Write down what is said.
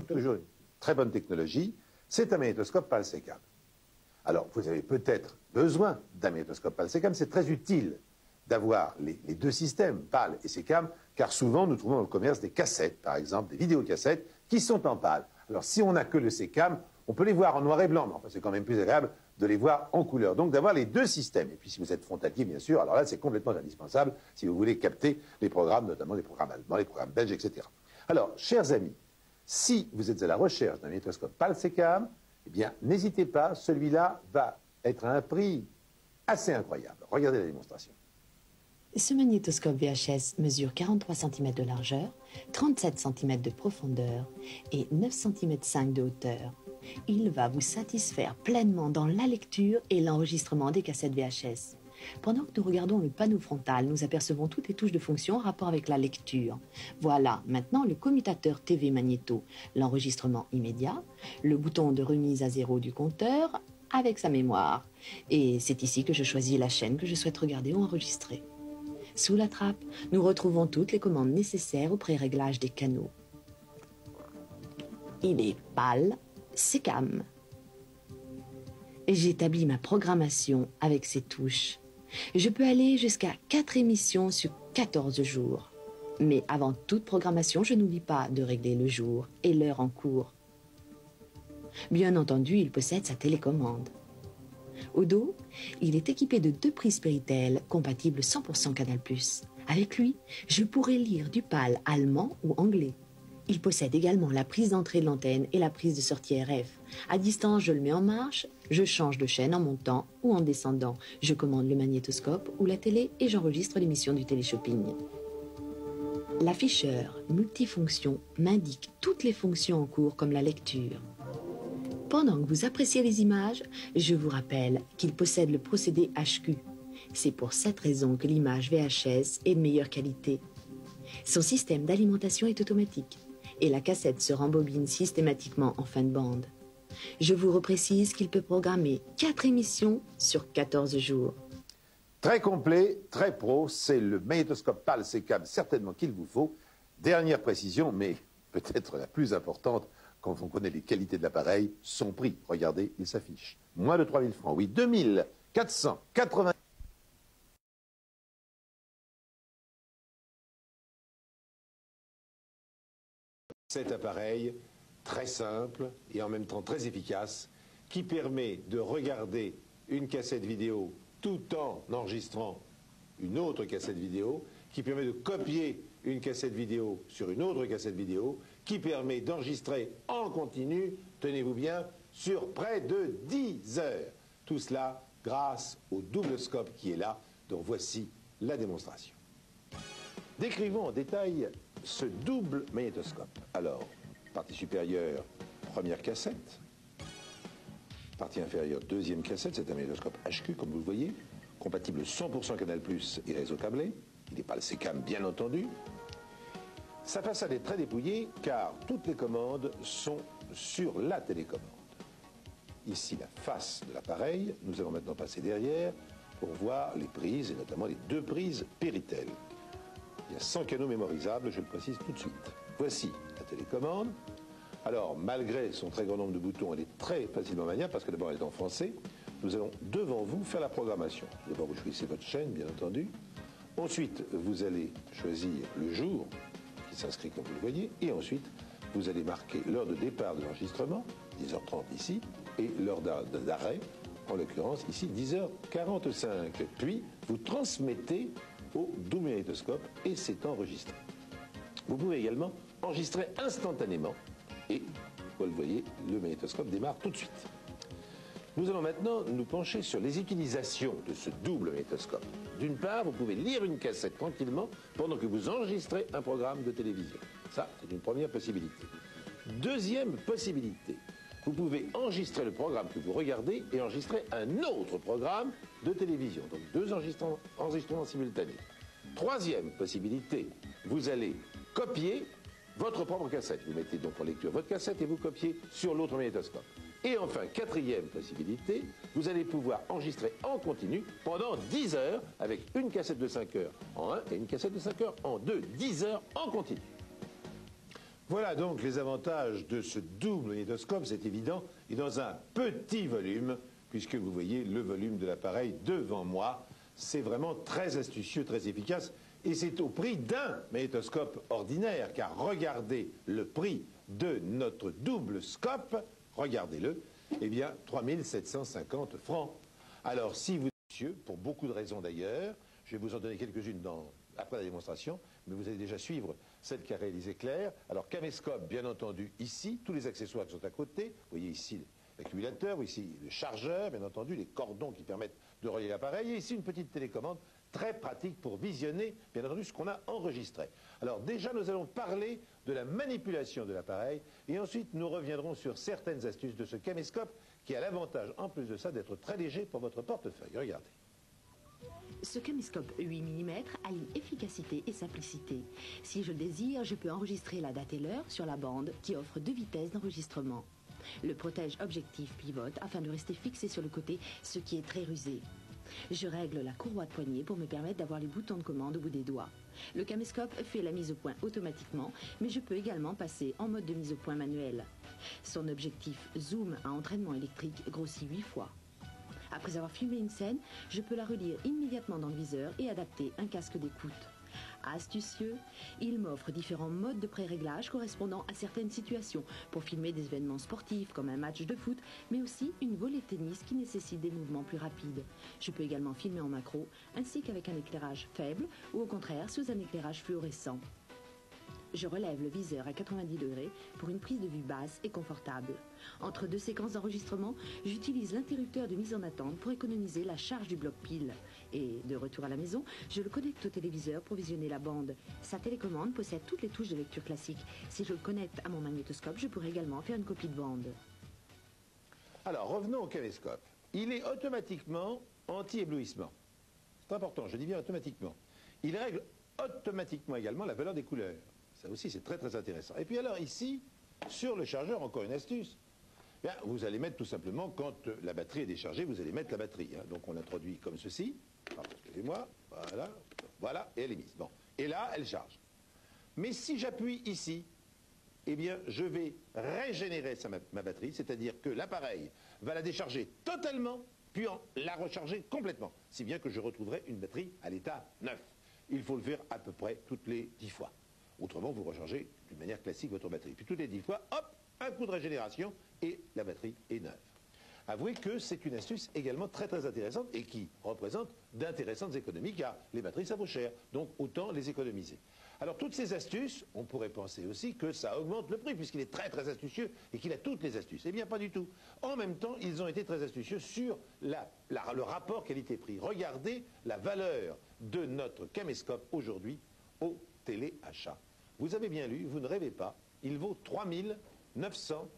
Toujours une très bonne technologie, c'est un magnétoscope PAL-SECAM. Alors, vous avez peut-être besoin d'un magnétoscope PAL-SECAM, c'est très utile d'avoir les deux systèmes, PAL et SECAM, car souvent nous trouvons dans le commerce des cassettes, par exemple, des vidéocassettes, qui sont en PAL. Alors, si on n'a que le SECAM, on peut les voir en noir et blanc, mais enfin, c'est quand même plus agréable de les voir en couleur. Donc, d'avoir les deux systèmes. Et puis, si vous êtes frontalier, bien sûr, alors là, c'est complètement indispensable si vous voulez capter les programmes, notamment les programmes allemands, les programmes belges, etc. Alors, chers amis, si vous êtes à la recherche d'un magnétoscope PAL-SECAM, eh bien, n'hésitez pas, celui-là va être à un prix assez incroyable. Regardez la démonstration. Ce magnétoscope VHS mesure 43 cm de largeur, 37 cm de profondeur et 9,5 cm de hauteur. Il va vous satisfaire pleinement dans la lecture et l'enregistrement des cassettes VHS. Pendant que nous regardons le panneau frontal, nous apercevons toutes les touches de fonction en rapport avec la lecture. Voilà maintenant le commutateur TV magnéto, l'enregistrement immédiat, le bouton de remise à zéro du compteur avec sa mémoire. Et c'est ici que je choisis la chaîne que je souhaite regarder ou enregistrer. Sous la trappe, nous retrouvons toutes les commandes nécessaires au pré-réglage des canaux. Il est PAL, SECAM. J'établis ma programmation avec ces touches. Je peux aller jusqu'à 4 émissions sur 14 jours. Mais avant toute programmation, je n'oublie pas de régler le jour et l'heure en cours. Bien entendu, il possède sa télécommande. Au dos, il est équipé de 2 prises Péritel compatibles 100% Canal+. Avec lui, je pourrai lire du PAL allemand ou anglais. Il possède également la prise d'entrée de l'antenne et la prise de sortie RF. À distance, je le mets en marche, je change de chaîne en montant ou en descendant. Je commande le magnétoscope ou la télé et j'enregistre l'émission du téléshopping. L'afficheur multifonction m'indique toutes les fonctions en cours comme la lecture. Pendant que vous appréciez les images, je vous rappelle qu'il possède le procédé HQ. C'est pour cette raison que l'image VHS est de meilleure qualité. Son système d'alimentation est automatique et la cassette se rembobine systématiquement en fin de bande. Je vous reprécise qu'il peut programmer 4 émissions sur 14 jours. Très complet, très pro, c'est le magnétoscope PAL-SECAM certainement qu'il vous faut. Dernière précision, mais peut-être la plus importante, quand on connaît les qualités de l'appareil, son prix. Regardez, il s'affiche. Moins de 3 000 francs, oui, 2 480. Cet appareil très simple et en même temps très efficace qui permet de regarder une cassette vidéo tout en enregistrant une autre cassette vidéo, qui permet de copier une cassette vidéo sur une autre cassette vidéo, qui permet d'enregistrer en continu, tenez-vous bien, sur près de 10 heures. Tout cela grâce au double scope qui est là, dont voici la démonstration. Décrivons en détail ce double magnétoscope. Alors, partie supérieure, première cassette. Partie inférieure, deuxième cassette. C'est un magnétoscope HQ, comme vous le voyez, compatible 100% Canal+ et réseau câblé. Il n'est pas le SECAM, bien entendu. Sa façade est très dépouillée, car toutes les commandes sont sur la télécommande. Ici, la face de l'appareil. Nous allons maintenant passer derrière pour voir les prises, et notamment les 2 prises Péritel. Il y a 100 canaux mémorisables, je le précise tout de suite. Voici la télécommande. Alors, malgré son très grand nombre de boutons, elle est très facilement maniable, parce que d'abord, elle est en français. Nous allons, devant vous, faire la programmation. D'abord, vous choisissez votre chaîne, bien entendu. Ensuite, vous allez choisir le jour, qui s'inscrit comme vous le voyez. Et ensuite, vous allez marquer l'heure de départ de l'enregistrement, 10h30 ici, et l'heure d'arrêt, en l'occurrence, ici, 10h45. Puis, vous transmettez au double magnétoscope et c'est enregistré. Vous pouvez également enregistrer instantanément et, vous le voyez, le magnétoscope démarre tout de suite. Nous allons maintenant nous pencher sur les utilisations de ce double magnétoscope. D'une part, vous pouvez lire une cassette tranquillement pendant que vous enregistrez un programme de télévision. Ça, c'est une première possibilité. Deuxième possibilité, vous pouvez enregistrer le programme que vous regardez et enregistrer un autre programme de télévision. Donc 2 enregistrements simultanés. Troisième possibilité, vous allez copier votre propre cassette. Vous mettez donc en lecture votre cassette et vous copiez sur l'autre magnétoscope. Et enfin, quatrième possibilité, vous allez pouvoir enregistrer en continu pendant 10 heures avec une cassette de 5 heures en 1 et une cassette de 5 heures en 2. 10 heures en continu. Voilà donc les avantages de ce double magnétoscope, c'est évident, et dans un petit volume, puisque vous voyez le volume de l'appareil devant moi. C'est vraiment très astucieux, très efficace, et c'est au prix d'un magnétoscope ordinaire, car regardez le prix de notre double scope, regardez-le, eh bien 3 750 francs. Alors si vous, monsieur, pour beaucoup de raisons d'ailleurs, je vais vous en donner quelques-unes après la démonstration, mais vous allez déjà suivre celle qu'a réalisée Claire. Alors caméscope, bien entendu, ici, tous les accessoires qui sont à côté, vous voyez ici l'accumulateur, ici le chargeur, bien entendu, les cordons qui permettent de relier l'appareil, et ici une petite télécommande très pratique pour visionner, bien entendu, ce qu'on a enregistré. Alors déjà, nous allons parler de la manipulation de l'appareil, et ensuite nous reviendrons sur certaines astuces de ce caméscope qui a l'avantage, en plus de ça, d'être très léger pour votre portefeuille. Regardez. Ce caméscope 8 mm allie efficacité et simplicité. Si je le désire, je peux enregistrer la date et l'heure sur la bande qui offre 2 vitesses d'enregistrement. Le protège-objectif pivote afin de rester fixé sur le côté, ce qui est très rusé. Je règle la courroie de poignet pour me permettre d'avoir les boutons de commande au bout des doigts. Le caméscope fait la mise au point automatiquement, mais je peux également passer en mode de mise au point manuel. Son objectif zoom à entraînement électrique grossit 8 fois. Après avoir filmé une scène, je peux la relire immédiatement dans le viseur et adapter un casque d'écoute. Astucieux, il m'offre différents modes de pré-réglage correspondant à certaines situations pour filmer des événements sportifs comme un match de foot, mais aussi une volée de tennis qui nécessite des mouvements plus rapides. Je peux également filmer en macro, ainsi qu'avec un éclairage faible ou au contraire sous un éclairage fluorescent. Je relève le viseur à 90 degrés pour une prise de vue basse et confortable. Entre deux séquences d'enregistrement, j'utilise l'interrupteur de mise en attente pour économiser la charge du bloc pile. Et de retour à la maison, je le connecte au téléviseur pour visionner la bande. Sa télécommande possède toutes les touches de lecture classique. Si je le connecte à mon magnétoscope, je pourrai également faire une copie de bande. Alors revenons au caméscope. Il est automatiquement anti-éblouissement. C'est important, je dis bien automatiquement. Il règle automatiquement également la valeur des couleurs. Ça aussi, c'est très très intéressant. Et puis alors ici, sur le chargeur, encore une astuce. Bien, vous allez mettre tout simplement, quand la batterie est déchargée, vous allez mettre la batterie. Hein. Donc on l'introduit comme ceci. Excusez-moi, voilà, voilà, et elle est mise. Bon. Et là, elle charge. Mais si j'appuie ici, eh bien, je vais régénérer ma batterie, c'est-à-dire que l'appareil va la décharger totalement, puis la recharger complètement. Si bien que je retrouverai une batterie à l'état neuf. Il faut le faire à peu près toutes les 10 fois. Autrement, vous rechargez d'une manière classique votre batterie. Puis toutes les 10 fois, hop, un coup de régénération et la batterie est neuve. Avouez que c'est une astuce également très très intéressante et qui représente d'intéressantes économies car les batteries ça vaut cher, donc autant les économiser. Alors toutes ces astuces, on pourrait penser aussi que ça augmente le prix puisqu'il est très très astucieux et qu'il a toutes les astuces. Eh bien pas du tout. En même temps, ils ont été très astucieux sur le rapport qualité-prix. Regardez la valeur de notre caméscope aujourd'hui au téléachat. Vous avez bien lu, vous ne rêvez pas, il vaut 3 900